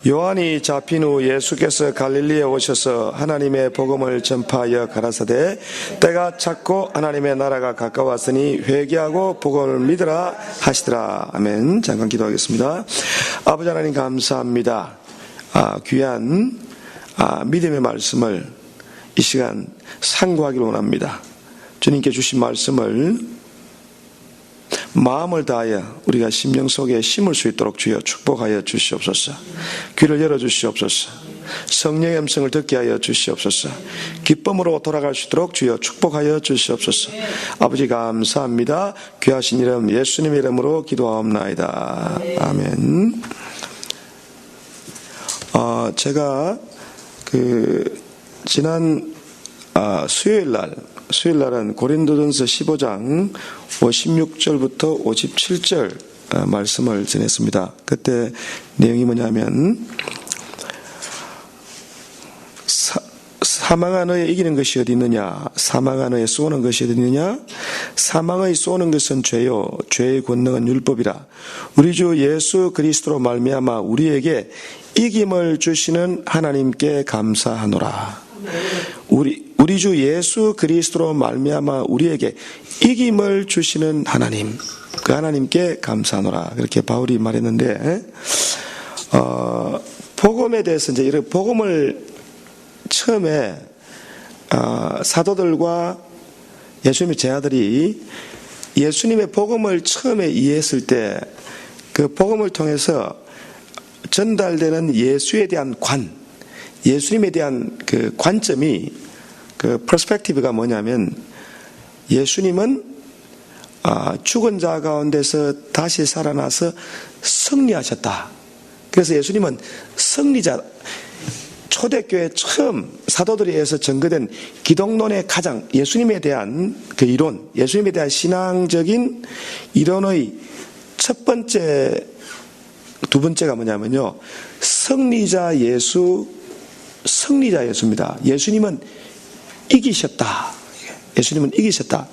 요한이 잡힌 후 예수께서 갈릴리에 오셔서 하나님의 복음을 전파하여 가라사대 때가 찼고 하나님의 나라가 가까웠으니 회개하고 복음을 믿으라 하시더라. 아멘. 잠깐 기도하겠습니다. 아버지 하나님 감사합니다. 귀한 믿음의 말씀을 이 시간 상고하기를 원합니다. 주님께 주신 말씀을 마음을 다하여 우리가 심령 속에 심을 수 있도록 주여 축복하여 주시옵소서. 귀를 열어주시옵소서. 성령의 음성을 듣게 하여 주시옵소서. 기쁨으로 돌아갈 수 있도록 주여 축복하여 주시옵소서. 아버지 감사합니다. 귀하신 이름 예수님의 이름으로 기도하옵나이다. 아멘. 제가 지난 수요일날은 고린도전서 15장 56절부터 57절 말씀을 전했습니다. 그때 내용이 뭐냐면 사망한 너에 이기는 것이 어디 있느냐? 사망한 너에 쏘는 것이 어디 있느냐? 사망의 쏘는 것은 죄요 죄의 권능은 율법이라. 우리 주 예수 그리스도로 말미암아 우리에게 이김을 주시는 하나님께 감사하노라. 우리 주 예수 그리스도로 말미암아 우리에게 이김을 주시는 하나님, 그 하나님께 감사하노라. 그렇게 바울이 말했는데, 복음에 대해서 이제 이런 복음을 처음에 사도들과 예수님의 제자들이 예수님의 복음을 처음에 이해했을 때 그 복음을 통해서 전달되는 예수에 대한 예수님에 대한 그 관점이 그 퍼스펙티브가 뭐냐면 예수님은 죽은 자 가운데서 다시 살아나서 승리하셨다. 그래서 예수님은 승리자. 초대교회 처음 사도들에 의해서 전거된 기독론의 가장 예수님에 대한 그 이론, 예수님에 대한 신앙적인 이론의 첫 번째, 두 번째가 뭐냐면요, 승리자 예수입니다. 예수님은 이기셨다. 예수님은 이기셨다.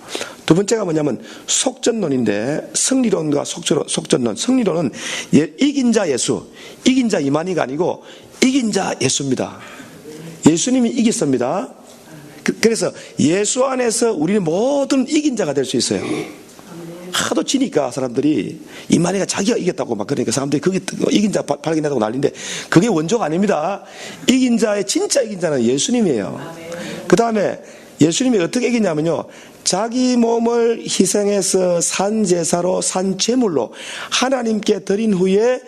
두 번째가 뭐냐면 속전론인데, 승리론과 속전론. 승리론은 이긴 자 예수, 이긴 자 이만희가 아니고 이긴 자 예수입니다. 예수님이 이겼습니다. 그래서 예수 안에서 우리는 모든 이긴 자가 될 수 있어요. 하도 지니까 사람들이 이만희가 자기가 이겼다고 막 그러니까 사람들이 그게 이긴 자 발견했다고 난리인데 그게 원조가 아닙니다. 이긴 자의 진짜 이긴 자는 예수님이에요. 그 다음에 예수님이 어떻게 이기냐면요, 자기 몸을 희생해서 산 제사로 산 제물로 하나님께 드린 후에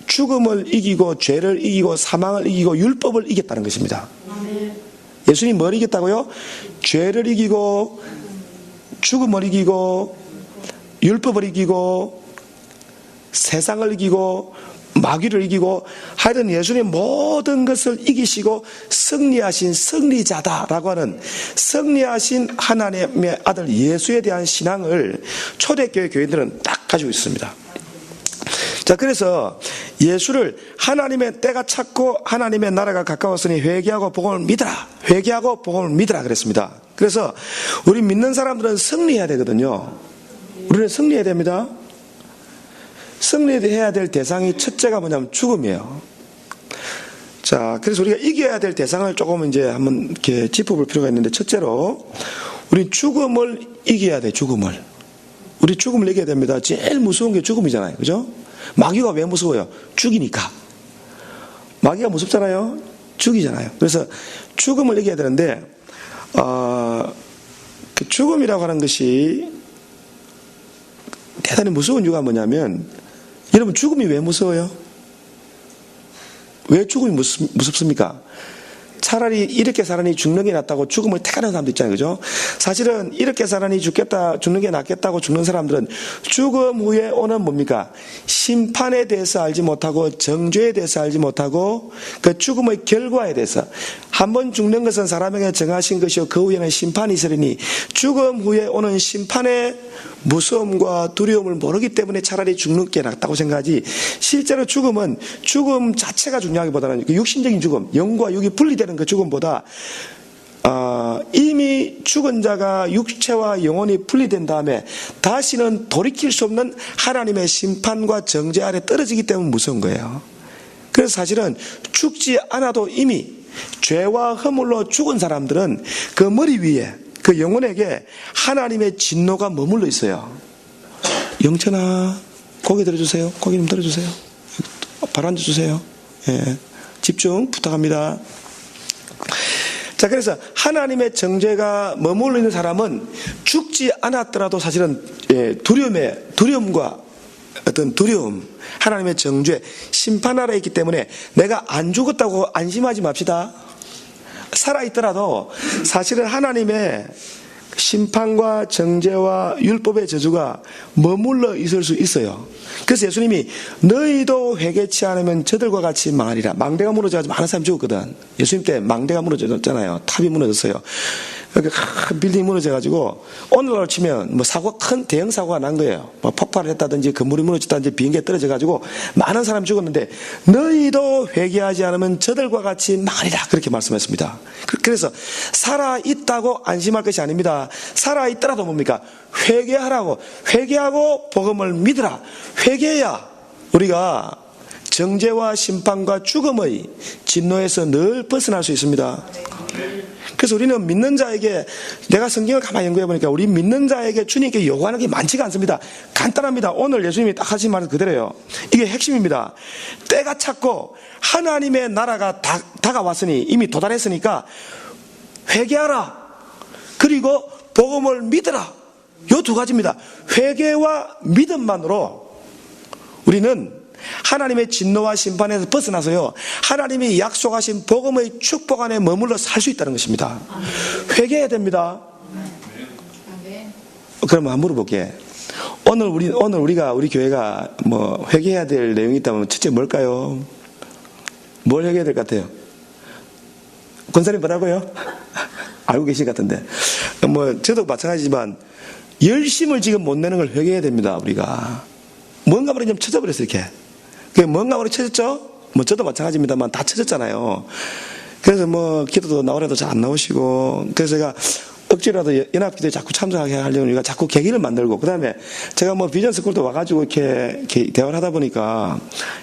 죽음을 이기고 죄를 이기고 사망을 이기고 율법을 이겼다는 것입니다. 예수님이 뭘 이겼다고요? 죄를 이기고 죽음을 이기고 율법을 이기고 세상을 이기고 마귀를 이기고 하여튼 예수님 모든 것을 이기시고 승리하신 승리자다라고 하는 승리하신 하나님의 아들 예수에 대한 신앙을 초대교회 교인들은 딱 가지고 있습니다. 자, 그래서 예수를 하나님의 때가 찼고 하나님의 나라가 가까웠으니 회개하고 복음을 믿으라. 회개하고 복음을 믿으라 그랬습니다. 그래서 우리 믿는 사람들은 승리해야 되거든요. 우리는 승리해야 됩니다. 승리해야 될 대상이 첫째가 뭐냐면 죽음이에요. 자, 그래서 우리가 이겨야 될 대상을 조금 이제 한번 이렇게 짚어볼 필요가 있는데, 첫째로 우리 죽음을 이겨야 돼. 우리 죽음을 이겨야 됩니다. 제일 무서운 게 죽음이잖아요. 그죠? 마귀가 왜 무서워요? 죽이니까. 마귀가 무섭잖아요. 죽이잖아요. 그래서 죽음을 이겨야 되는데, 그 죽음이라고 하는 것이 대단히 무서운 이유가 뭐냐면, 여러분 죽음이 왜 무서워요? 왜 죽음이 무섭습니까? 차라리 이렇게 살아니 죽는 게 낫다고 죽음을 택하는 사람도 있잖아요. 그죠? 사실은 이렇게 살아니 죽는 게 낫겠다고 죽는 사람들은 죽음 후에 오는 뭡니까? 심판에 대해서 알지 못하고 정죄에 대해서 알지 못하고 그 죽음의 결과에 대해서, 한번 죽는 것은 사람에게 정하신 것이요 그 후에는 심판이 있으리니 죽음 후에 오는 심판의 무서움과 두려움을 모르기 때문에 차라리 죽는 게 낫다고 생각하지, 실제로 죽음은 죽음 자체가 중요하기보다는 그 육신적인 죽음, 영과 육이 분리되는 그 죽음보다 이미 죽은 자가 육체와 영혼이 분리된 다음에 다시는 돌이킬 수 없는 하나님의 심판과 정죄 아래 떨어지기 때문에 무서운 거예요. 그래서 사실은 죽지 않아도 이미 죄와 허물로 죽은 사람들은 그 머리 위에 그 영혼에게 하나님의 진노가 머물러 있어요. 영천아, 고개 들어주세요. 고개 좀 들어주세요. 바로 앉아주세요. 예, 집중 부탁합니다. 자, 그래서 하나님의 정죄가 머물러 있는 사람은 죽지 않았더라도 사실은 두려움과 어떤 두려움, 하나님의 정죄, 심판 아래에 있기 때문에 내가 안 죽었다고 안심하지 맙시다. 살아있더라도 사실은 하나님의 심판과 정죄와 율법의 저주가 머물러 있을 수 있어요. 그래서 예수님이 너희도 회개치 않으면 저들과 같이 망하리라. 망대가 무너져가지고 많은 사람이 죽었거든. 예수님 때 망대가 무너졌잖아요. 탑이 무너졌어요. 큰 빌딩이 무너져가지고 오늘날로 치면 뭐 큰 대형 사고가 난 거예요. 뭐 폭발을 했다든지 건물이 무너졌다든지 비행기에 떨어져가지고 많은 사람이 죽었는데 너희도 회개하지 않으면 저들과 같이 망하리라. 그렇게 말씀했습니다. 그래서 살아있다고 안심할 것이 아닙니다. 살아있더라도 뭡니까? 회개하라고. 회개하고 복음을 믿으라. 회개해야 우리가 정죄와 심판과 죽음의 진노에서 늘 벗어날 수 있습니다. 그래서 우리는 믿는 자에게, 내가 성경을 가만히 연구해 보니까 우리 믿는 자에게 주님께 요구하는 게 많지가 않습니다. 간단합니다. 오늘 예수님이 딱 하신 말은 그대로예요. 이게 핵심입니다. 때가 찼고 하나님의 나라가 다가왔으니, 이미 도달했으니까 회개하라. 그리고 복음을 믿으라. 요 두 가지입니다. 회개와 믿음만으로 우리는 하나님의 진노와 심판에서 벗어나서요, 하나님이 약속하신 복음의 축복 안에 머물러 살 수 있다는 것입니다. 회개해야 됩니다. 그럼 한번 물어볼게. 오늘 우리 교회가 뭐 회개해야 될 내용이 있다면 첫째 뭘까요? 뭘 회개해야 될 것 같아요? 권사님 뭐라고요? 알고 계신 것 같은데. 뭐 저도 마찬가지지만 열심을 지금 못 내는 걸 회개해야 됩니다. 우리가 뭔가 모르게 좀 쳐져버렸어요. 이렇게 뭔가 모르게 쳐졌죠? 뭐 저도 마찬가지입니다만 다 쳐졌잖아요. 그래서 뭐 기도도 나오래도 잘 안 나오시고, 그래서 제가 억지로라도 연합기도에 자꾸 참석하게 하려고 우리가 자꾸 계기를 만들고, 그 다음에 제가 뭐 비전스쿨도 와가지고 이렇게 대화를 하다 보니까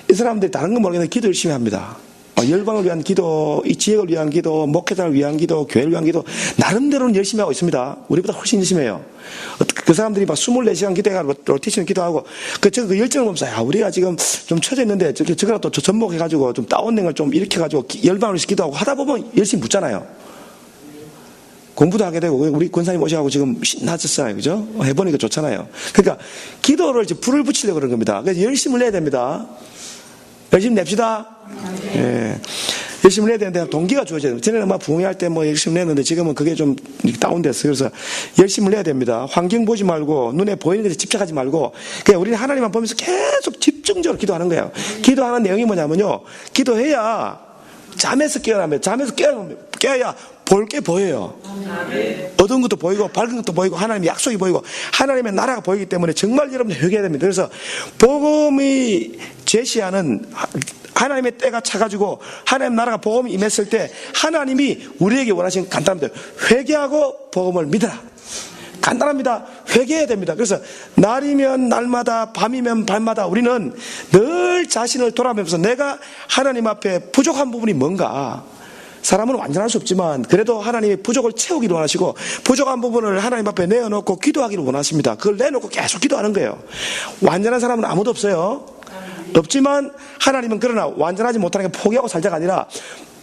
이 사람들이 다른 건 모르겠는데 기도 열심히 합니다. 열방을 위한 기도, 이 지역을 위한 기도, 목회자를 위한 기도, 교회를 위한 기도, 나름대로는 열심히 하고 있습니다. 우리보다 훨씬 열심히 해요. 그 사람들이 막 24시간 기도해가지고 로테이션 기도하고, 그 열정을 보면서, 야, 우리가 지금 좀 처져 있는데, 저거라도 또 접목해가지고 좀 다운된 걸 좀 일으켜가지고 열방을 위해서 기도하고 하다 보면 열심히 묻잖아요. 공부도 하게 되고, 우리 권사님 오셔가지고 지금 신나졌잖아요. 그죠? 해보니까 좋잖아요. 그러니까 기도를 이제 불을 붙이려고 그런 겁니다. 그래서 열심을 내야 됩니다. 열심히 냅시다. 예. 열심히 내야 되는데 동기가 주어져야 됩니다. 전에는 막 부흥회할 때 뭐 열심히 냈는데 지금은 그게 좀 다운됐어요. 그래서 열심을 내야 됩니다. 환경 보지 말고 눈에 보이는 것에 집착하지 말고, 그냥 우리는 하나님만 보면서 계속 집중적으로 기도하는 거예요. 기도하는 내용이 뭐냐면요, 기도해야 잠에서 깨어나면, 잠에서 깨어야 볼 게 보여요. 어두운 것도 보이고 밝은 것도 보이고 하나님의 약속이 보이고 하나님의 나라가 보이기 때문에 정말 여러분들 회개해야 됩니다. 그래서 복음이 제시하는 하나님의 때가 차가지고 하나님 나라가 복음이 임했을 때 하나님이 우리에게 원하시는 간단합니다. 회개하고 복음을 믿어라. 간단합니다. 회개해야 됩니다. 그래서 날이면 날마다, 밤이면 밤마다 우리는 늘 자신을 돌아보면서 내가 하나님 앞에 부족한 부분이 뭔가. 사람은 완전할 수 없지만 그래도 하나님이 부족을 채우기를 원하시고 부족한 부분을 하나님 앞에 내어놓고 기도하기를 원하십니다. 그걸 내놓고 계속 기도하는 거예요. 완전한 사람은 아무도 없어요. 없지만 하나님은 그러나 완전하지 못하는 게 포기하고 살자가 아니라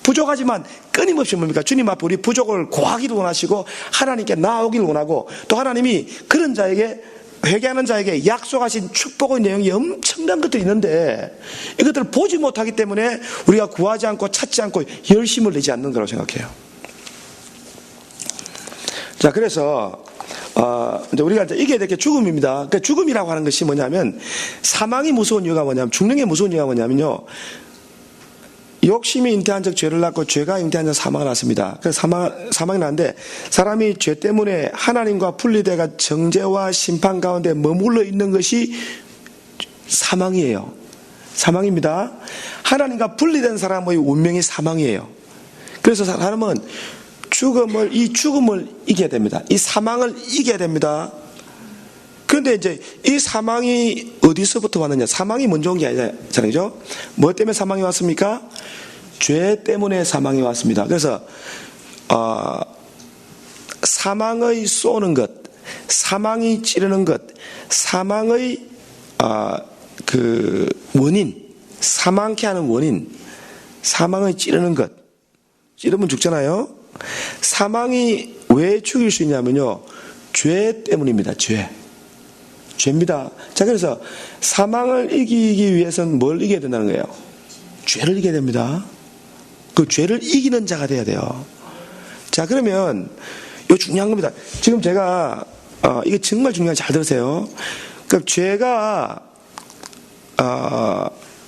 부족하지만 끊임없이 뭡니까? 주님 앞에 우리 부족을 고하기를 원하시고 하나님께 나아오기를 원하고, 또 하나님이 그런 자에게, 회개하는 자에게 약속하신 축복의 내용이 엄청난 것들이 있는데 이것들을 보지 못하기 때문에 우리가 구하지 않고 찾지 않고 열심을 내지 않는 거라고 생각해요. 자, 그래서 이제 우리가 이제 이겨야 될 게 죽음입니다. 그러니까 죽음이라고 하는 것이 뭐냐면, 사망이 무서운 이유가 뭐냐면, 죽는 게 무서운 이유가 뭐냐면요, 욕심이 잉태한 적 죄를 낳고 죄가 잉태한 적 사망을 낳습니다. 그래서 사망이 나는데, 사람이 죄 때문에 하나님과 분리돼가 정죄와 심판 가운데 머물러 있는 것이 사망이에요. 사망입니다. 하나님과 분리된 사람의 운명이 사망이에요. 그래서 사람은 이 죽음을 이겨야 됩니다. 이 사망을 이겨야 됩니다. 그런데 이제 이 사망이 어디서부터 왔느냐? 사망이 먼저 온 게 아니잖아요. 뭐 때문에 사망이 왔습니까? 죄 때문에 사망이 왔습니다. 그래서 사망의 쏘는 것, 사망이 찌르는 것, 사망의 그 원인, 사망케 하는 원인, 사망을 찌르는 것. 찌르면 죽잖아요. 사망이 왜 죽일 수 있냐면요, 죄 때문입니다. 죄입니다. 자, 그래서 사망을 이기기 위해서는 뭘 이겨야 된다는 거예요? 죄를 이겨야 됩니다. 그 죄를 이기는 자가 돼야 돼요. 자, 그러면 이거 중요한 겁니다. 지금 제가 이게 정말 중요한, 잘 들으세요. 그러니까 죄가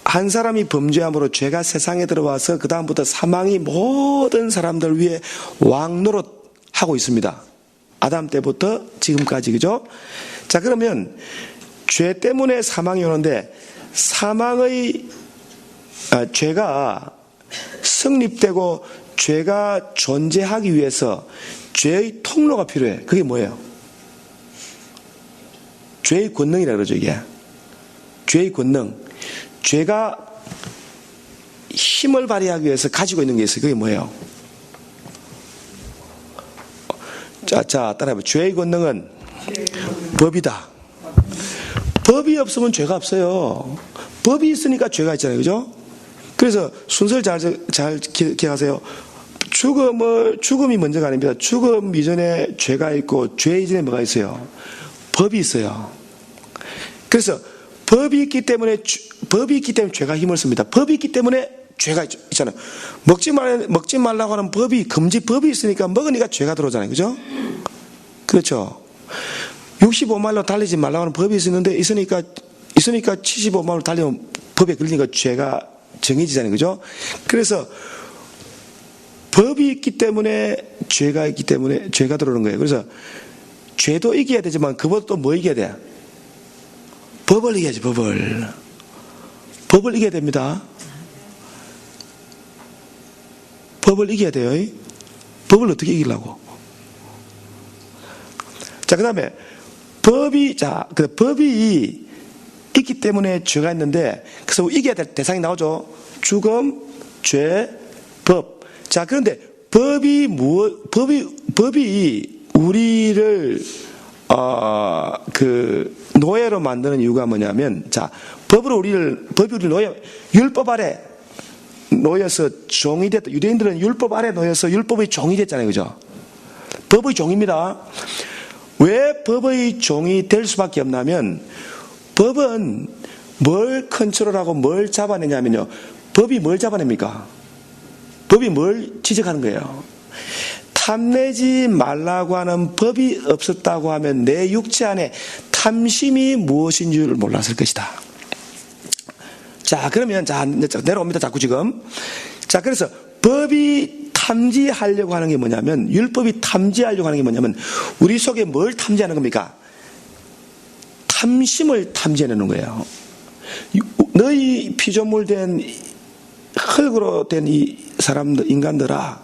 한 사람이 범죄함으로 죄가 세상에 들어와서 그 다음부터 사망이 모든 사람들 위해 왕노릇하고 있습니다. 아담 때부터 지금까지, 그죠? 자, 그러면 죄 때문에 사망이 오는데, 사망의 죄가 성립되고 죄가 존재하기 위해서 죄의 통로가 필요해. 그게 뭐예요? 죄의 권능이라 그러죠, 이게. 죄의 권능. 죄가 힘을 발휘하기 위해서 가지고 있는 게 있어요. 그게 뭐예요? 자, 따라해봐. 죄의 권능은 법이다. 법이 없으면 죄가 없어요. 법이 있으니까 죄가 있잖아요. 그죠? 그래서 순서를 잘 기억하세요. 죽음이 먼저가 아닙니다. 죽음 이전에 죄가 있고, 죄 이전에 뭐가 있어요? 법이 있어요. 그래서 법이 있기 때문에 죄가 힘을 씁니다. 법이 있기 때문에 죄가 있잖아요. 먹지 말라고 하는 법이, 금지법이 있으니까 먹으니까 죄가 들어오잖아요. 그죠? 그렇죠. 65마일로 달리지 말라고 하는 법이 있으니까 75마일로 달리면 법에 걸리니까 죄가 정해지잖아요. 그죠? 그래서 법이 있기 때문에 죄가 있기 때문에 죄가 들어오는 거예요. 그래서 죄도 이겨야 되지만 그것도 또 뭐 이겨야 돼? 법을 이겨야지, 법을. 법을 이겨야 됩니다. 법을 이겨야 돼요. 법을 어떻게 이기려고? 자, 그 다음에 법이 있기 때문에 죄가 있는데, 그래서 이겨야 될 대상이 나오죠. 죽음, 죄, 법. 자, 그런데 법이 우리를 노예로 만드는 이유가 뭐냐면, 자, 법이 우리를 율법 아래 놓여서 종이 됐다. 유대인들은 율법 아래 놓여서 율법의 종이 됐잖아요. 그죠? 법의 종입니다. 왜 법의 종이 될 수밖에 없냐면, 법은 뭘 컨트롤하고 뭘 잡아내냐면요, 법이 뭘 잡아냅니까? 법이 뭘 지적하는 거예요? 탐내지 말라고 하는 법이 없었다고 하면 내 육체 안에 탐심이 무엇인 줄 몰랐을 것이다. 자, 그러면 내려옵니다. 자꾸 지금. 자, 그래서 법이 탐지하려고 하는 게 뭐냐면, 율법이 탐지하려고 하는 게 뭐냐면, 우리 속에 뭘 탐지하는 겁니까? 탐심을 탐지해내는 거예요. 너희 피조물 된 흙으로 된 이 사람들, 인간들아,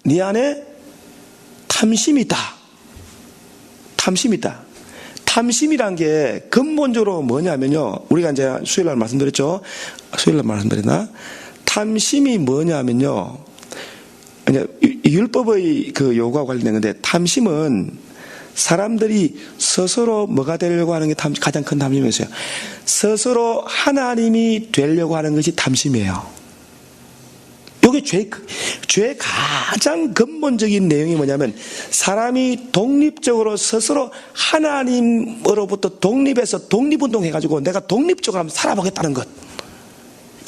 네 안에 탐심이 있다. 탐심이 있다. 탐심이란 게 근본적으로 뭐냐면요, 우리가 이제 수요일날 말씀드렸죠. 수요일날 말씀드렸나? 탐심이 뭐냐면요, 율법의 그 요구와 관련된 건데, 탐심은 사람들이 스스로 뭐가 되려고 하는 게 가장 큰 탐심이었어요. 스스로 하나님이 되려고 하는 것이 탐심이에요. 이게 죄의 가장 근본적인 내용이 뭐냐면, 사람이 독립적으로 스스로 하나님으로부터 독립해서 독립운동해가지고 내가 독립적으로 한번 살아보겠다는 것.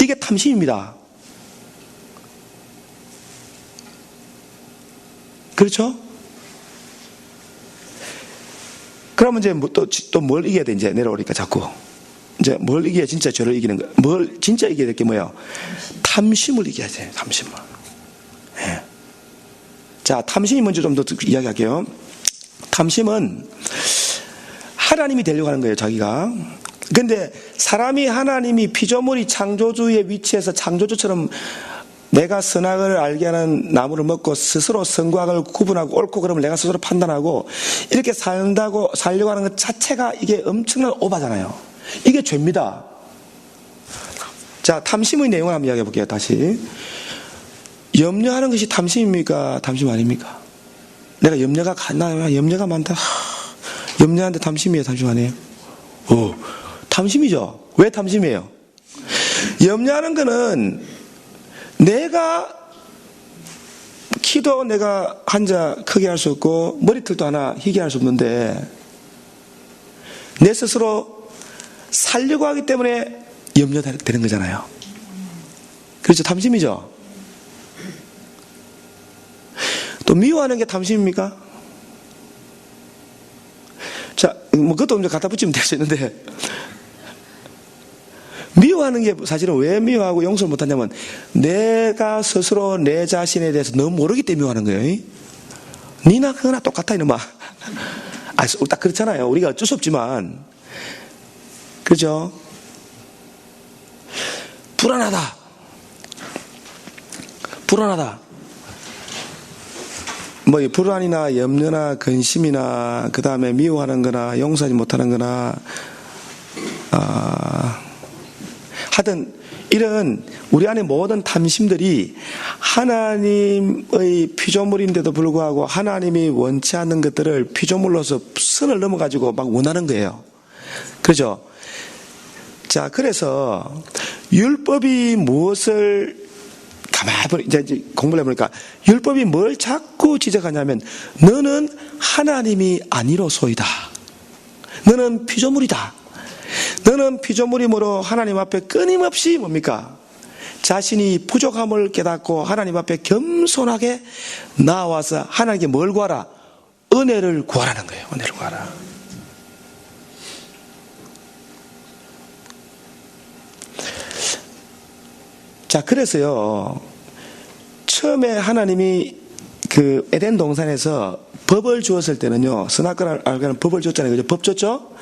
이게 탐심입니다. 그렇죠? 그러면 이제 또 뭘 이겨야 돼? 이제 내려오니까 자꾸. 이제 뭘 이겨야 진짜 죄를 이기는 거야? 뭘 진짜 이겨야 될 게 뭐예요? 탐심을 이겨야 돼. 탐심을. 예. 자, 탐심이 먼저 좀 더 이야기할게요. 탐심은 하나님이 되려고 하는 거예요, 자기가. 근데 사람이 하나님이 피조물이 창조주의 위치에서 창조주처럼 내가 선악을 알게 하는 나무를 먹고 스스로 선과 악을 구분하고 옳고 그름을 내가 스스로 판단하고 이렇게 살려고 하는 것 자체가 이게 엄청난 오바잖아요. 이게 죄입니다. 자, 탐심의 내용을 한번 이야기해 볼게요. 다시. 염려하는 것이 탐심입니까? 탐심 아닙니까? 내가 염려가 많다. 염려하는데 탐심이에요? 탐심 아니에요? 탐심이죠. 왜 탐심이에요? 염려하는 거는 내가 키도 내가 한자 크게 할 수 없고 머리털도 하나 희게 할 수 없는데 내 스스로 살려고 하기 때문에 염려되는 거잖아요. 그렇죠? 탐심이죠. 또 미워하는 게 탐심입니까? 자, 뭐 그것도 이제 갖다 붙이면 될 수 있는데 미워하는 게 사실은 왜 미워하고 용서를 못하냐면 내가 스스로 내 자신에 대해서 너무 모르기 때문에 미워하는 거예요. 니나 그거나 똑같아 이놈아. 딱 그렇잖아요. 우리가 어쩔 수 없지만 그렇죠? 불안하다. 뭐 불안이나 염려나 근심이나 그 다음에 미워하는 거나 용서하지 못하는 거나 하여튼 이런 우리 안에 모든 탐심들이 하나님의 피조물인데도 불구하고 하나님이 원치 않는 것들을 피조물로서 선을 넘어가지고 막 원하는 거예요. 그렇죠? 자, 그래서 율법이 무엇을 가만히 이제 공부를 해보니까 율법이 뭘 자꾸 지적하냐면 너는 하나님이 아니로소이다. 너는 피조물이다. 너는 피조물이므로 하나님 앞에 끊임없이 뭡니까? 자신이 부족함을 깨닫고 하나님 앞에 겸손하게 나와서 하나님께 뭘 구하라? 은혜를 구하라는 거예요. 은혜를 구하라. 자, 그래서요, 처음에 하나님이 그 에덴 동산에서 법을 주었을 때는요, 선악과를 알게 하는 법을 줬잖아요. 그죠? 법 줬죠?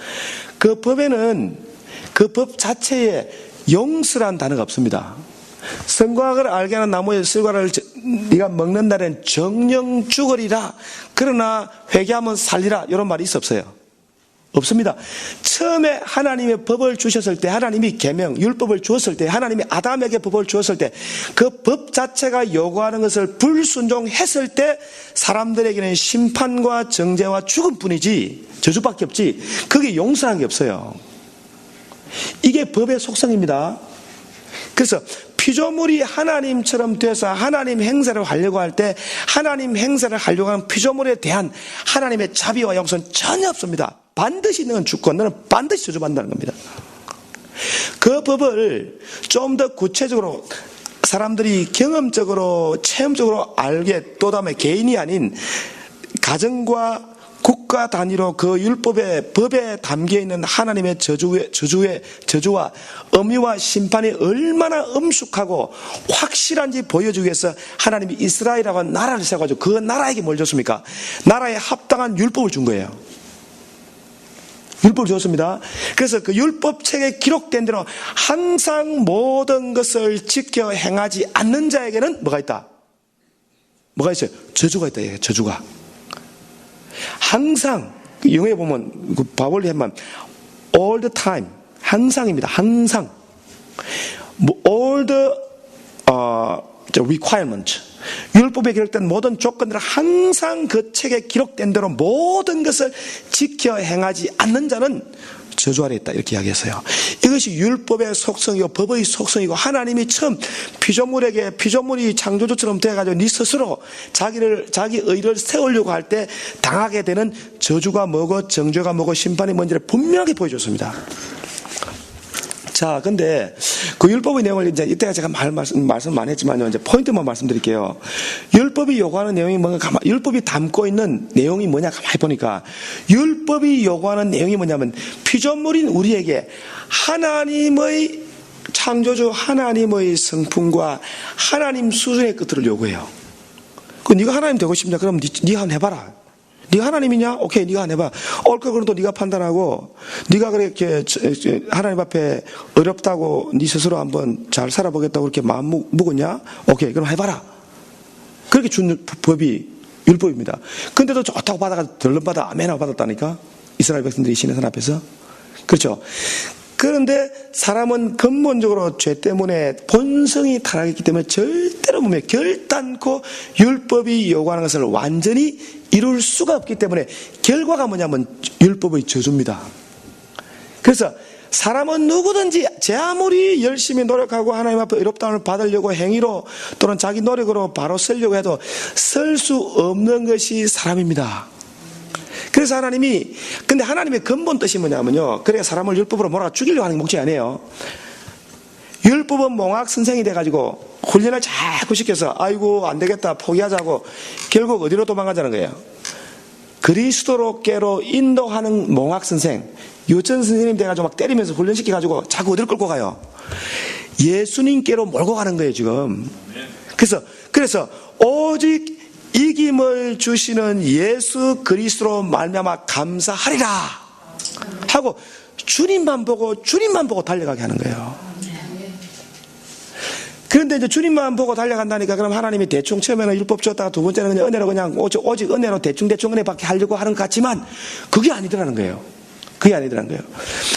그 법에는 그 법 자체에 용서란 단어가 없습니다. 선과 악을 알게 하는 나무의 실과를 네가 먹는 날엔 정령 죽으리라. 그러나 회개하면 살리라. 이런 말이 없어요. 없습니다. 처음에 하나님의 법을 주셨을 때, 하나님이 계명, 율법을 주었을 때, 하나님이 아담에게 법을 주었을 때, 그 법 자체가 요구하는 것을 불순종했을 때 사람들에게는 심판과 정죄와 죽음뿐이지 저주밖에 없지 그게 용서한 게 없어요. 이게 법의 속성입니다. 그래서 피조물이 하나님처럼 돼서 하나님 행세를 하려고 할 때 하나님 행세를 하려고 하는 피조물에 대한 하나님의 자비와 용서는 전혀 없습니다. 반드시 너는 죽고 너는 반드시 저주받는다는 겁니다. 그 법을 좀 더 구체적으로 사람들이 경험적으로 체험적으로 알게 또 다음에 개인이 아닌 가정과 국가 단위로 그 율법의 법에 담겨있는 하나님의 저주와 엄위와 심판이 얼마나 엄숙하고 확실한지 보여주기 위해서 하나님이 이스라엘이라고 하는 나라를 세워가지고 그 나라에게 뭘 줬습니까? 나라에 합당한 율법을 준 거예요. 율법을 줬습니다. 그래서 그 율법책에 기록된 대로 항상 모든 것을 지켜 행하지 않는 자에게는 뭐가 있다? 뭐가 있어요? 저주가 있다. 저주가. 항상 영어에 보면 그 바울리 햄만 all the time 항상입니다. 항상 all the requirement 율법에 기록된 모든 조건들은 항상 그 책에 기록된 대로 모든 것을 지켜 행하지 않는 자는 저주 아래 있다 이렇게 이야기했어요. 이것이 율법의 속성이고 법의 속성이고 하나님이 처음 피조물이 창조주처럼 돼가지고 네 스스로 자기 의를 세우려고 할 때 당하게 되는 저주가 뭐고 정죄가 뭐고 심판이 뭔지를 분명하게 보여줬습니다. 자, 근데 그 율법의 내용을 이제 이때가 제가 말씀 많이 했지만요. 이제 포인트만 말씀드릴게요. 율법이 요구하는 내용이 뭔가 율법이 담고 있는 내용이 뭐냐 가만히 보니까 율법이 요구하는 내용이 뭐냐면 피조물인 우리에게 하나님의 창조주 하나님의 성품과 하나님 수준의 것들을 요구해요. 네가 하나님 되고 싶냐? 그럼 네가 한번 해봐라. 네가 하나님이냐? 오케이, 네가 안 해봐. 옳고 그름도 네가 판단하고, 네가 그렇게 하나님 앞에 어렵다고 네 스스로 한번 잘 살아보겠다고 그렇게 마음 먹었냐? 오케이, 그럼 해봐라. 그렇게 준 법이 율법입니다. 근데도 좋다고 받아가 덜렁받아 아멘하고 받았다니까? 이스라엘 백성들이 신의 산 앞에서. 그렇죠. 그런데 사람은 근본적으로 죄 때문에 본성이 타락했기 때문에 절대로 보면 결단코 율법이 요구하는 것을 완전히 이룰 수가 없기 때문에 결과가 뭐냐면 율법의 저주입니다. 그래서 사람은 누구든지 제 아무리 열심히 노력하고 하나님 앞에 의롭다함을 받으려고 행위로 또는 자기 노력으로 바로 쓰려고 해도 쓸 수 없는 것이 사람입니다. 그래서 하나님이, 근데 하나님의 근본 뜻이 뭐냐면요, 그래 사람을 율법으로 몰아 죽이려고 하는 게 목적이 아니에요. 율법은 몽학 선생이 돼가지고 훈련을 자꾸 시켜서 아이고 안 되겠다 포기하자고 결국 어디로 도망가자는 거예요. 그리스도로께로 인도하는 몽학 선생, 유천 선생님 돼가지고 막 때리면서 훈련시켜가지고 자꾸 어디로 끌고 가요? 예수님께로 몰고 가는 거예요 지금. 그래서 오직 이김을 주시는 예수 그리스도로 말미암아 감사하리라 하고 주님만 보고 달려가게 하는 거예요. 그런데 이제 주님만 보고 달려간다니까 그럼 하나님이 대충 처음에는 율법 줬다가 두 번째는 그냥 은혜로 그냥 오직 은혜로 대충 은혜 받게 하려고 하는 것 같지만 그게 아니더라는 거예요.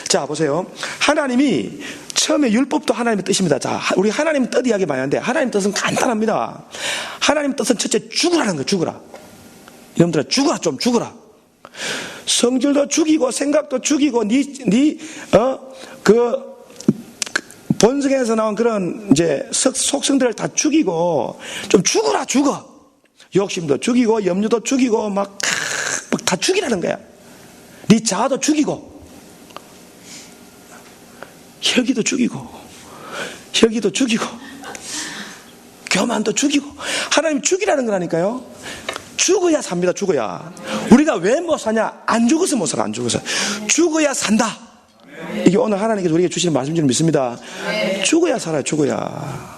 자 보세요. 하나님이 처음에 율법도 하나님의 뜻입니다. 자, 우리 하나님 뜻 이야기 많이 하는데 하나님 뜻은 간단합니다. 하나님 뜻은 첫째 죽으라는 거예요. 죽으라. 여러분들아 죽어라. 성질도 죽이고 생각도 죽이고 그 본성에서 나온 그런 이제 속성들을 다 죽이고 좀 죽어라. 욕심도 죽이고 염려도 죽이고 막 다 죽이라는 거야. 네 자아도 죽이고 혈기도 죽이고 교만도 죽이고 하나님 죽이라는 거라니까요. 죽어야 삽니다. 죽어야. 우리가 왜 못 사냐? 안 죽어서 못 살아. 죽어야 산다. 이게 오늘 하나님께서 우리에게 주시는 말씀 줄 믿습니다. 죽어야 살아요. 죽어야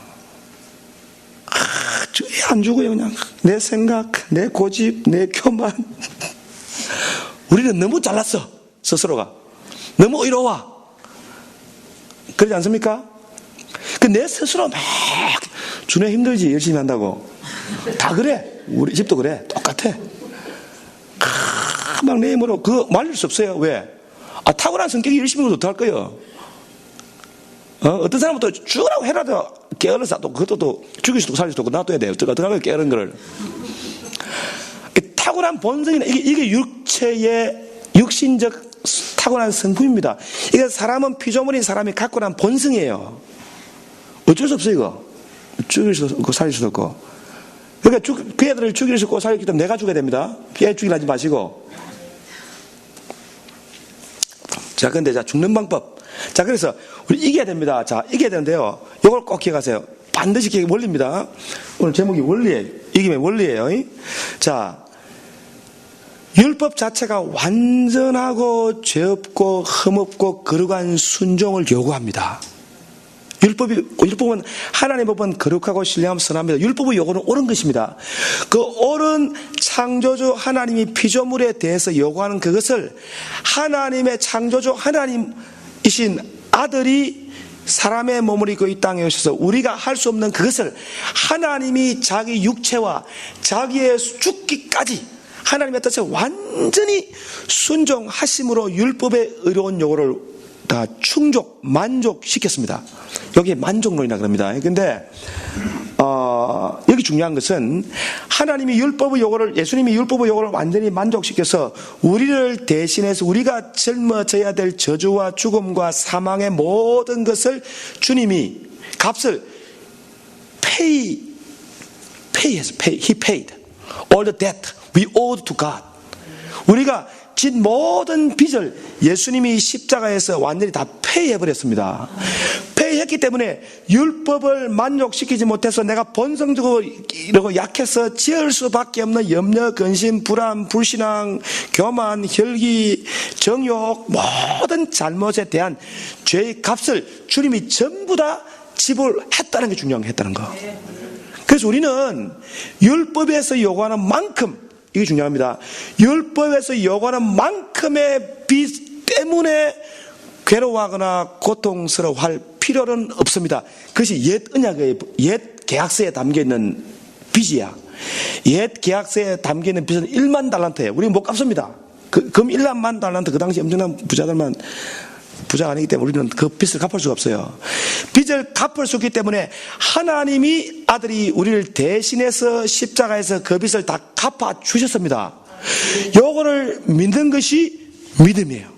안 죽어요. 그냥 내 생각, 내 고집, 내 교만. 우리는 너무 잘났어. 스스로가 너무 의로워. 그러지 않습니까? 내 스스로 막 주내 힘들지 열심히 한다고 다 그래. 우리 집도 그래. 똑같아. 막 내 힘으로 그거 말릴 수 없어요. 왜? 탁월한 성격이 열심히 해도 어떡할 거예요? 어떤 사람은 또 죽으라고 해라도 게을러서 또 그것도 또 죽일 수도 살릴 수도 없고 놔둬야 돼요. 어떡하면 게으른 거를. 탁월한 본성이나 이게 육신적 탁월한 성품입니다. 이게 사람은 피조물인 사람이 갖고 난 본성이에요. 어쩔 수 없어요. 이거 죽일 수도 없고 살릴 수도 없고. 그러니까 그 애들을 죽일 수 없고 살리기 때문에 내가 죽여야 됩니다. 애 죽이려 하지 마시고. 자, 근데 죽는 방법. 자, 그래서 우리 이겨야 됩니다. 자, 이겨야 되는데요. 이걸 꼭 기억하세요. 반드시 기억이 원리입니다. 오늘 제목이 원리예요. 이김의 원리예요. 자, 율법 자체가 완전하고 죄 없고 흠없고 거룩한 순종을 요구합니다. 율법은 하나님의 법은 거룩하고 신령하면 선합니다. 율법의 요구는 옳은 것입니다. 그 옳은 창조주 하나님이 피조물에 대해서 요구하는 그것을 하나님의 창조주 하나님이신 아들이 사람의 몸을 입고 이 땅에 오셔서 우리가 할 수 없는 그것을 하나님이 자기 육체와 자기의 죽기까지 하나님의 뜻에 완전히 순종하심으로 율법의 의로운 요구를 다 만족시켰습니다. 여기에 만족론이라 그럽니다. 근데 여기 중요한 것은 하나님이 예수님이 율법의 요구를 완전히 만족시켜서 우리를 대신해서 우리가 짊어져야 될 저주와 죽음과 사망의 모든 것을 주님이 값을 he paid all the debt we owed to God. 우리가 진 모든 빚을 예수님이 십자가에서 완전히 다 페이해버렸습니다. 페이했기 때문에 율법을 만족시키지 못해서 내가 본성적으로 약해서 지을 수밖에 없는 염려, 근심, 불안, 불신앙, 교만, 혈기, 정욕 모든 잘못에 대한 죄의 값을 주님이 전부 다 지불했다는 게 중요한 거. 그래서 우리는 율법에서 요구하는 만큼 이게 중요합니다. 율법에서 요구하는 만큼의 빚 때문에 괴로워하거나 고통스러워할 필요는 없습니다. 그것이 옛 언약의 옛 계약서에 담겨있는 빚이야. 옛 계약서에 담겨있는 빚은 1만 달란트예요. 우리는 못 갚습니다. 금 1만 달란트, 그 당시 엄청난 부자들만 부자가 아니기 때문에 우리는 그 빚을 갚을 수가 없어요. 빚을 갚을 수 없기 때문에 하나님이 아들이 우리를 대신해서 십자가에서 그 빚을 다 갚아 주셨습니다. 요거를 믿는 것이 믿음이에요.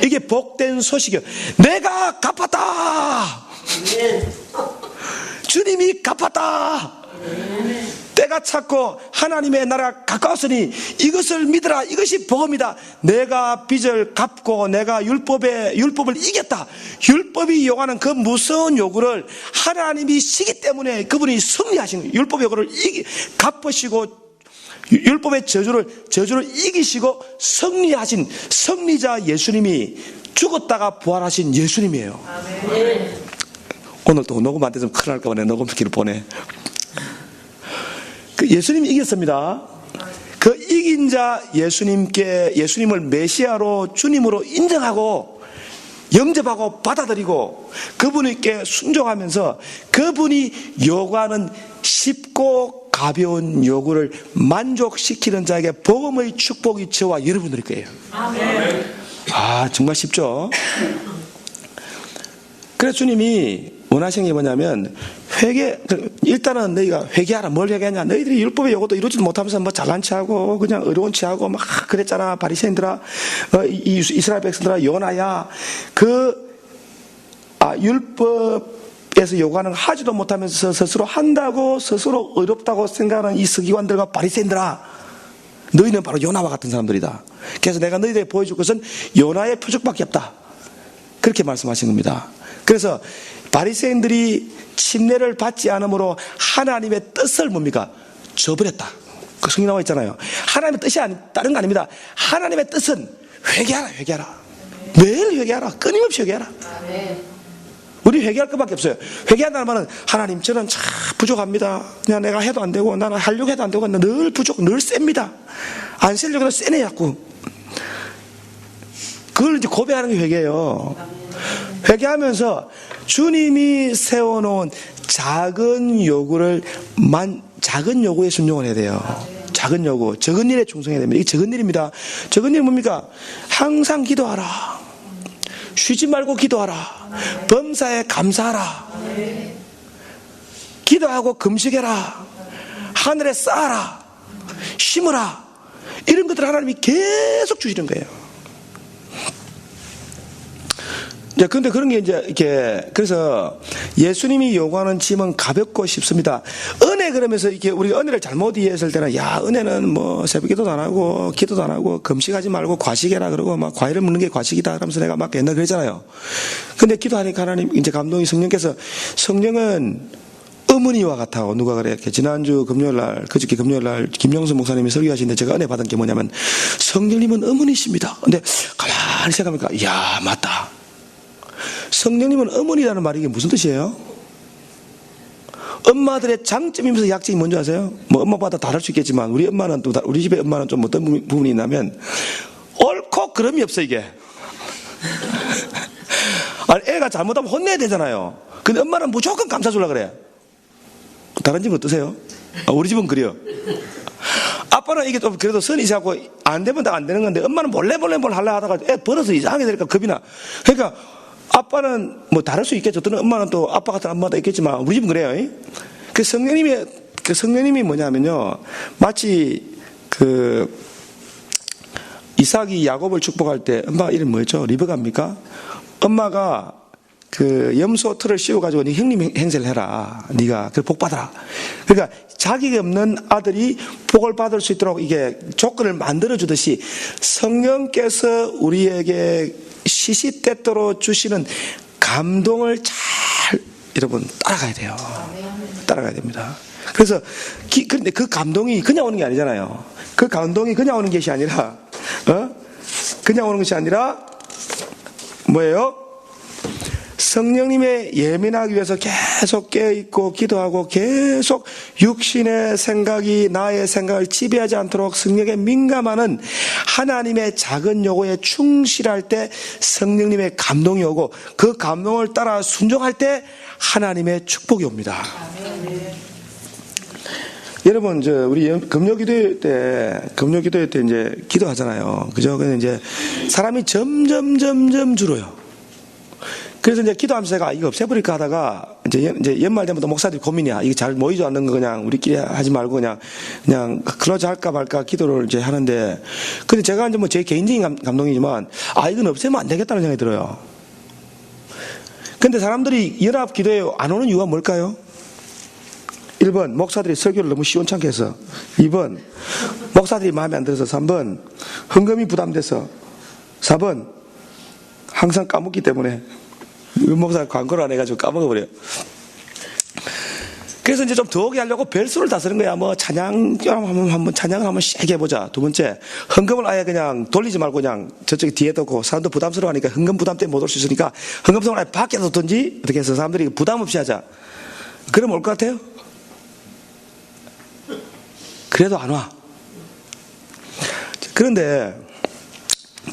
이게 복된 소식이에요. 내가 갚았다. 주님이 갚았다. 때가 찼고 하나님의 나라가 가까웠으니 이것을 믿으라. 이것이 복음이다. 내가 빚을 갚고 내가 율법을 이겼다. 율법이 요구하는 그 무서운 요구를 하나님이 시기 때문에 그분이 승리하신 거예요. 율법의 요구를 갚으시고 율법의 저주를 이기시고 승리하신 승리자 예수님이 죽었다가 부활하신 예수님이에요. 아멘. 오늘 또 녹음 안 돼서 큰일 날까 봐 내가 녹음기를 보내. 그 예수님이 이겼습니다. 그 이긴 자 예수님을 메시아로 주님으로 인정하고 영접하고 받아들이고 그분께 순종하면서 그분이 요구하는 쉽고 가벼운 요구를 만족시키는 자에게 복음의 축복이 저와 여러분들일 거예요. 아, 정말 쉽죠? 그래서 주님이 원하시는 게 뭐냐면 일단은 너희가 회개하라. 뭘 회개하냐? 너희들이 율법의 요구도 이루지도 못하면서 뭐 잘난 체하고 그냥 어려운 체하고 막 그랬잖아. 바리새인들아, 이스라엘 백성들아, 요나야. 율법에서 요구하는 거 하지도 못하면서 스스로 한다고 스스로 어렵다고 생각하는 이 서기관들과 바리새인들아, 너희는 바로 요나와 같은 사람들이다. 그래서 내가 너희들에게 보여줄 것은 요나의 표적밖에 없다. 그렇게 말씀하신 겁니다. 그래서 바리새인들이 침례를 받지 않으므로 하나님의 뜻을 뭡니까? 저버렸다. 그 성경 나와 있잖아요. 하나님의 뜻이 다른 거 아닙니다. 하나님의 뜻은 회개하라. 매일 회개하라. 끊임없이 회개하라. 우리 회개할 것밖에 없어요. 회개한다는 말은 하나님 저는 참 부족합니다. 그냥 내가 해도 안 되고 나는 하려고 해도 안 되고 늘 부족, 늘 셉니다. 안 쓰려고 해도 세네 자꾸. 그걸 이제 고백하는 게 회개예요. 회개하면서 주님이 세워놓은 작은 요구에 순종을 해야 돼요. 작은 요구, 적은 일에 충성해야 됩니다. 이게 적은 일입니다. 적은 일은 뭡니까? 항상 기도하라. 쉬지 말고 기도하라. 범사에 감사하라. 기도하고 금식해라. 하늘에 쌓아라. 심으라. 이런 것들 하나님이 계속 주시는 거예요. 근데 그런 게 그래서 예수님이 요구하는 짐은 가볍고 쉽습니다. 은혜 그러면서 우리가 은혜를 잘못 이해했을 때는, 은혜는 뭐 새벽 기도도 안 하고, 기도도 안 하고, 금식하지 말고 과식해라 그러고, 막 과일을 먹는 게 과식이다. 그러면서 내가 막 옛날 그랬잖아요. 근데 기도하니까 하나님, 감동이 성령께서, 성령은 어머니와 같아요. 누가 그래. 지난주 그저께 금요일날 김영수 목사님이 설교하시는데 제가 은혜 받은 게 뭐냐면, 성령님은 어머니십니다. 근데 가만히 생각하니까, 맞다. 성령님은 어머니라는 말이 이게 무슨 뜻이에요? 엄마들의 장점이면서 약점이 뭔지 아세요? 뭐 엄마마다 다를 수 있겠지만 우리 집의 엄마는 좀 어떤 부분이 있냐면 옳고 그름이 없어 이게. 아니, 애가 잘못하면 혼내야 되잖아요. 근데 엄마는 무조건 감싸주려고 그래. 다른 집은 어떠세요? 우리 집은 그래요. 아빠는 이게 좀 그래도 선이 있고 안 되면 다 안 되는 건데 엄마는 몰래 하려 하다가 애 벌어서 이상하게 되니까 겁이 나. 그러니까 아빠는 뭐 다를 수 있겠죠. 또는 엄마는 또 아빠 같은 엄마도 있겠지만 우리 집은 그래요. 그 성령님이 뭐냐면요, 마치 이삭이 야곱을 축복할 때 엄마 이름 뭐였죠? 리브가입니까? 엄마가 염소 털을 씌워가지고 네 형님 행세를 해라. 네가 복 받아라. 그러니까 자기가 없는 아들이 복을 받을 수 있도록 이게 조건을 만들어 주듯이 성령께서 우리에게 시시때때로 주시는 감동을 잘 여러분 따라가야 돼요. 따라가야 됩니다. 그래서 그런데 그 감동이 그냥 오는 게 아니잖아요. 그 감동이 그냥 오는 것이 아니라 그냥 오는 것이 아니라 뭐예요? 성령님의 예민하기 위해서 계속 깨어있고 기도하고 계속 육신의 생각이 나의 생각을 지배하지 않도록 성령에 민감하는 하나님의 작은 요구에 충실할 때 성령님의 감동이 오고 그 감동을 따라 순종할 때 하나님의 축복이 옵니다. 여러분, 우리 금요기도회 때 이제 기도하잖아요. 그죠? 근데 이제 사람이 점점 줄어요. 그래서 이제 기도하면서 제가 이거 없애버릴까 하다가 이제 연말 되면 또 목사들이 고민이야. 이게 잘 모이지 않는 거 그냥 우리끼리 하지 말고 그냥 클로즈 할까 말까 기도를 이제 하는데, 근데 제가 이제 뭐 제 개인적인 감동이지만 이건 없애면 안 되겠다는 생각이 들어요. 근데 사람들이 연합 기도에 안 오는 이유가 뭘까요? 1번, 목사들이 설교를 너무 시원찮게 해서. 2번, 목사들이 마음에 안 들어서. 3번, 헌금이 부담돼서. 4번, 항상 까먹기 때문에. 목사가 광고를 안 해가지고 까먹어버려요. 그래서 이제 좀 더 오게 하려고 별수를 다 쓰는 거야. 뭐 찬양을 한번 세게 해보자. 두 번째, 헌금을 아예 그냥 돌리지 말고 그냥 저쪽에 뒤에 두고 사람도 부담스러워하니까 헌금 부담 때문에 못 올 수 있으니까 헌금성을 아예 밖에 뒀든지 어떻게 해서 사람들이 부담 없이 하자. 그럼 올 것 같아요? 그래도 안 와. 그런데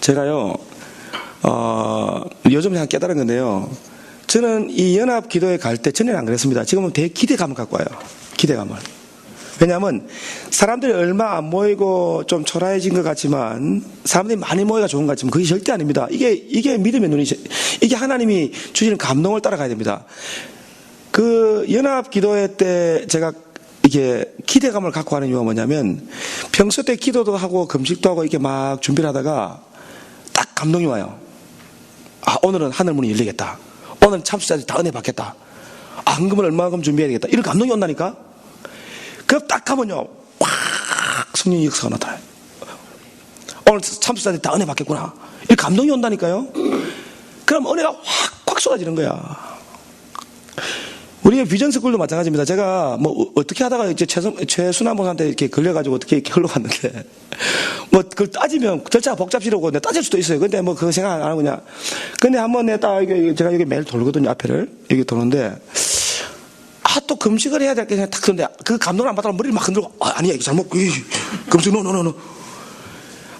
제가요, 요즘 그냥 깨달은 건데요. 저는 이 연합 기도에 갈 때 전에는 안 그랬습니다. 지금은 되게 기대감을 갖고 와요. 기대감을. 왜냐하면 사람들이 얼마 안 모이고 좀 초라해진 것 같지만, 사람들이 많이 모여가 좋은 것 같지만 그게 절대 아닙니다. 이게 믿음의 눈이, 이게 하나님이 주시는 감동을 따라가야 됩니다. 그 연합 기도회 때 제가 이게 기대감을 갖고 하는 이유가 뭐냐면, 평소 때 기도도 하고 금식도 하고 이렇게 막 준비를 하다가 딱 감동이 와요. 오늘은 하늘문이 열리겠다. 오늘은 참수자들이 다 은혜 받겠다. 헌금을 얼마만큼 준비해야 되겠다. 이런 감동이 온다니까? 그럼 딱 하면요, 확 성령의 역사가 나타나요. 오늘 참수자들이 다 은혜 받겠구나. 이 감동이 온다니까요? 그럼 은혜가 확 쏟아지는 거야. 우리의 비전스쿨도 마찬가지입니다. 제가 뭐 어떻게 하다가 이제 최순환 목사한테 이렇게 걸려가지고 어떻게 이렇게 흘러갔는데, 뭐 그걸 따지면 절차가 복잡시라고 내가 따질 수도 있어요. 근데 뭐 그거 생각 안 하고 그냥. 근데 한번 내가 제가 여기 매일 돌거든요. 앞에를 여기 도는데, 또 금식을 해야 될 게 그냥 딱 그런데 그 감동을 안 받다가 머리를 막 흔들고, 아니야 이게 잘못, 금식 노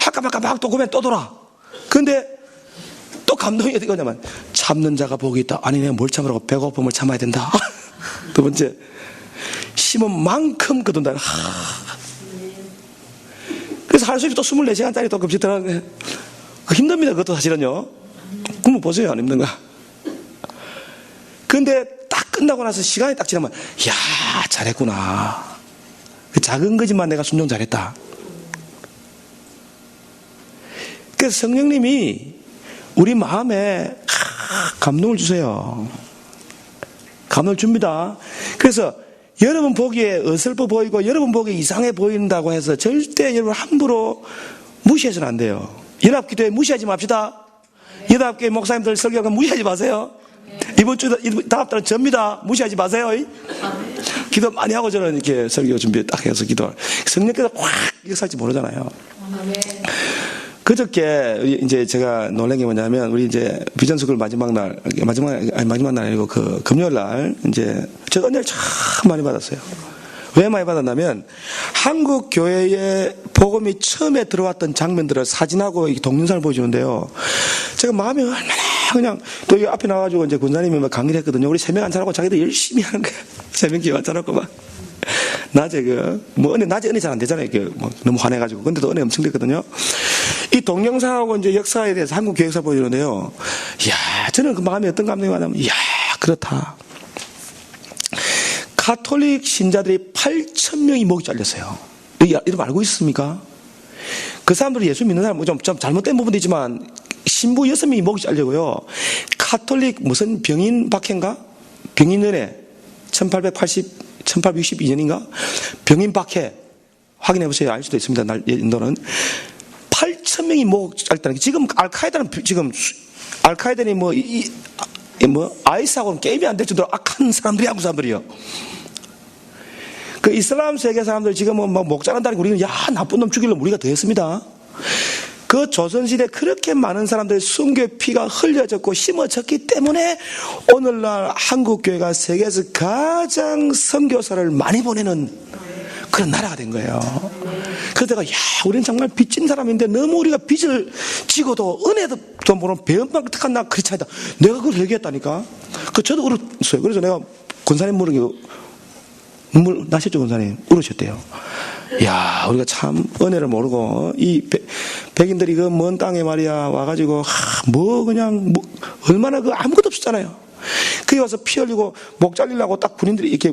할까 말까 막 또 고민 또 돌아. 근데 또 감동이 어떻게 오냐면, 참는 자가 복이 있다. 아니 내가 뭘 참으라고, 배고픔을 참아야 된다. 두 번째, 심은 만큼 거둔다. 그래서 하루 종일 또 24시간짜리 또 금식 들어가는데 힘듭니다. 그것도 사실은요. 그럼 보세요, 안 힘든가? 근데 딱 끝나고 나서 시간이 딱 지나면, 야, 잘했구나. 그 작은 거지만 내가 순종 잘했다. 그래서 성령님이 우리 마음에 감동을 주세요. 감동을 줍니다. 그래서 여러분 보기에 어설퍼 보이고 여러분 보기에 이상해 보인다고 해서 절대 여러분 함부로 무시해서는 안 돼요. 연합기도회 무시하지 맙시다. 연합교회 목사님들 설교하는 거 무시하지 마세요. 이번 주 다음 달은 접니다. 무시하지 마세요. 기도 많이 하고 저는 이렇게 설교 준비 딱 해서 기도. 성령께서 확 역사할지 모르잖아요. 그저께 이제 제가 놀란 게 뭐냐면, 우리 이제 비전스쿨 마지막 날 아니고 그 금요일 날 이제 제가 은혜를 참 많이 받았어요. 왜 많이 받았냐면, 한국 교회에 복음이 처음에 들어왔던 장면들을 사진하고 동영상을 보여주는데요. 제가 마음이 얼마나 그냥, 또 여기 앞에 나와가지고 이제 군사님이 막 강의를 했거든요. 우리 3명 앉혀놓고 자기들 열심히 하는 거야. 3명 기회 앉혀놓고 막. 낮에 낮에 은혜 잘 안 되잖아요. 너무 화내가지고. 근데도 은혜 엄청 됐거든요. 이 동영상하고 이제 역사에 대해서 한국 교회 역사 보여주는데요. 이야, 저는 그 마음에 어떤 감동이 왔냐면, 이야, 그렇다. 가톨릭 신자들이 8,000명이 목이 잘렸어요. 이름 알고 있습니까? 그 사람들이 예수 믿는 사람, 좀 잘못된 부분도 있지만, 신부 6명이 목이 잘리고요. 가톨릭 무슨 병인 박해인가? 병인연회 1862년인가? 병인 박해. 확인해 보세요. 알 수도 있습니다. 인도는. 8,000명이 목 잘렸다는 게, 지금 알카에다는 아이스하고는 게임이 안 될 정도로 악한 사람들이 한국 사람들이요. 그 이슬람 세계 사람들 지금은 막 목 자른다는 게, 우리는 야, 나쁜 놈 죽이려면 우리가 더 했습니다. 그 조선시대에 그렇게 많은 사람들의 순교의 피가 흘려졌고 심어졌기 때문에 오늘날 한국교회가 세계에서 가장 선교사를 많이 보내는 그런 나라가 된 거예요. 그러다가 우리는 정말 빚진 사람인데 너무 우리가 빚을 지고도 은혜도 모르는 배은방 특한 나 그리 차이다. 내가 그걸 얘기했다니까. 저도 울었어요. 그래서 내가 권사님 물은 눈물 나셨죠, 권사님? 울으셨대요. 이야, 우리가 참 은혜를 모르고 이 백인들이 그 먼 땅에 말이야 와가지고 얼마나 아무것도 없었잖아요. 거기 와서 피 흘리고 목 잘리려고 딱 군인들이 이렇게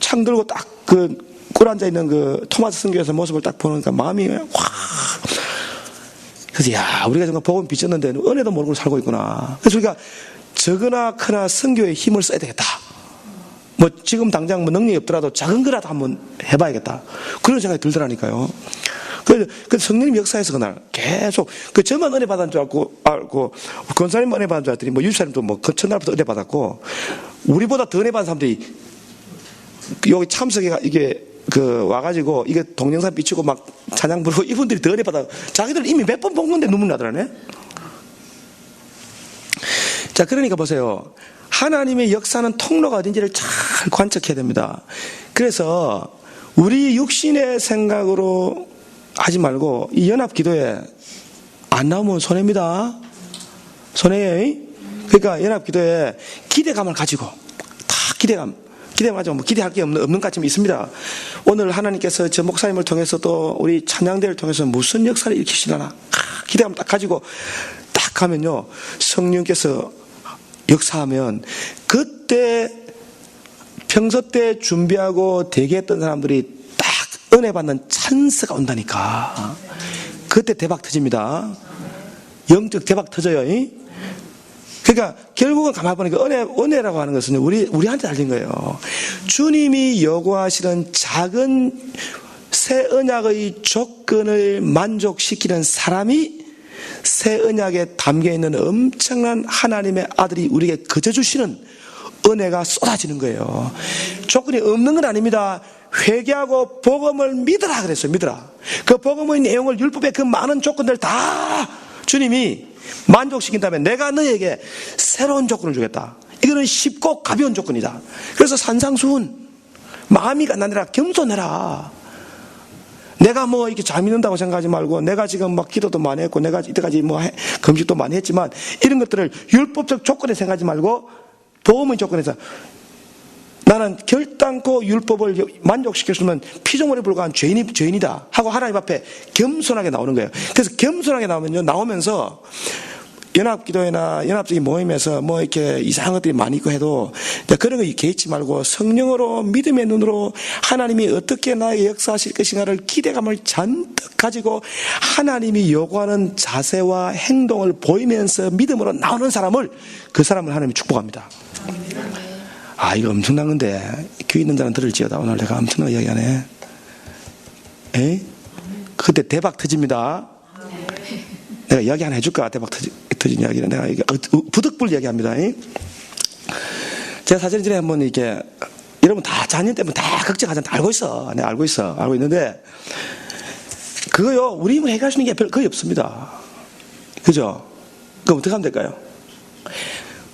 창 들고 딱 꿀 앉아 있는 그 토마스 선교에서 모습을 딱 보니까 마음이 확. 그래서 우리가 정말 복음 빚졌는데 은혜도 모르고 살고 있구나. 그래서 우리가 적으나 크나 선교에 힘을 써야 되겠다. 지금 당장 능력이 없더라도 작은 거라도 한번 해봐야겠다. 그런 생각이 들더라니까요. 그래서 성령님 역사에서 그날 계속 저만 은혜 받은 줄 알고 권사님 은혜 받은 줄 알았더니 유사님도 첫날부터 은혜 받았고 우리보다 더 은혜 받은 사람들이 여기 참석해가 이게 와가지고 이게 동영상 비추고 막 찬양 부르고 이분들이 더 은혜 받아. 자기들 이미 몇 번 본 건데 눈물 나더라네. 자, 그러니까 보세요. 하나님의 역사는 통로가 어딘지를 잘 관측해야 됩니다. 그래서 우리 육신의 생각으로 하지 말고 이 연합기도에 안 나오면 손해입니다. 손해예요. 그러니까 연합기도에 기대감을 가지고 다 기대감 가지고 기대할 게 없는 것 같지만 있습니다. 오늘 하나님께서 저 목사님을 통해서 또 우리 찬양대를 통해서 무슨 역사를 일으키시려나 기대감 딱 가지고 딱 가면요 성령께서 역사하면 그때 평소 때 준비하고 대기했던 사람들이 딱 은혜 받는 찬스가 온다니까. 그때 대박 터집니다. 영적 대박 터져요. 그러니까 결국은 가만히 보니까 은혜라고 하는 것은 우리한테 달린 거예요. 주님이 요구하시는 작은 새 언약의 조건을 만족시키는 사람이 새 언약에 담겨있는 엄청난 하나님의 아들이 우리에게 거저주시는 은혜가 쏟아지는 거예요. 조건이 없는 건 아닙니다. 회개하고 복음을 믿으라 그랬어요. 믿으라. 그 복음의 내용을 율법의 그 많은 조건들 다 주님이 만족시킨 다음에 내가 너에게 새로운 조건을 주겠다. 이거는 쉽고 가벼운 조건이다. 그래서 산상수훈 마음이 가난해라 겸손해라. 내가 이렇게 잘 믿는다고 생각하지 말고 내가 지금 기도도 많이 했고 내가 이때까지 금식도 많이 했지만 이런 것들을 율법적 조건에 생각하지 말고 복음의 조건에서 나는 결단코 율법을 만족시켰으면 피조물에 불과한 죄인이다 하고 하나님 앞에 겸손하게 나오는 거예요. 그래서 겸손하게 나오면서 연합기도회나 연합적인 모임에서 이렇게 이상한 것들이 많이 있고 해도 그런 거 개의치 말고 성령으로 믿음의 눈으로 하나님이 어떻게 나에게 역사하실 것인가를 기대감을 잔뜩 가지고 하나님이 요구하는 자세와 행동을 보이면서 믿음으로 나오는 그 사람을 하나님이 축복합니다. 이거 엄청난 건데 귀 있는 자는 들을지어다. 오늘 내가 엄청나게 이야기하네. 그때 대박 터집니다. 내가 이야기 하나 해줄까? 대박 터진 이야기를 내가 부득불 이야기합니다. 제가 사실 전에 한번 여러분 다 자녀 때문에 다 걱정하잖아. 다 알고 있어. 내가 알고 있는데 그거요 우리 힘을 해결할 수 있는 게 거의 없습니다. 그죠? 그럼 어떻게 하면 될까요?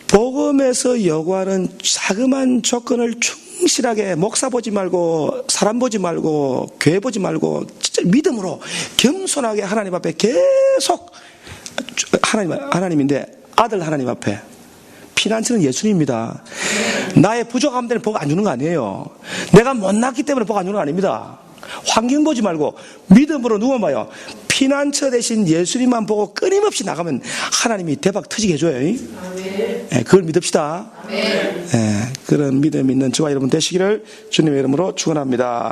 복음에서 요구하는 자그마한 조건을 충실하게 목사 보지 말고 사람 보지 말고 교회 보지 말고 진짜 믿음으로 겸손하게 하나님 앞에 계속 하나님인데 아들 하나님 앞에 피난처는 예수님입니다. 나의 부족함 때문에 복 안 주는 거 아니에요. 내가 못났기 때문에 복 안 주는 거 아닙니다. 환경 보지 말고 믿음으로 누워봐요. 피난처 대신 예수님만 보고 끊임없이 나가면 하나님이 대박 터지게 해줘요. 네, 그걸 믿읍시다. 네, 그런 믿음 있는 저와 여러분 되시기를 주님의 이름으로 축원합니다.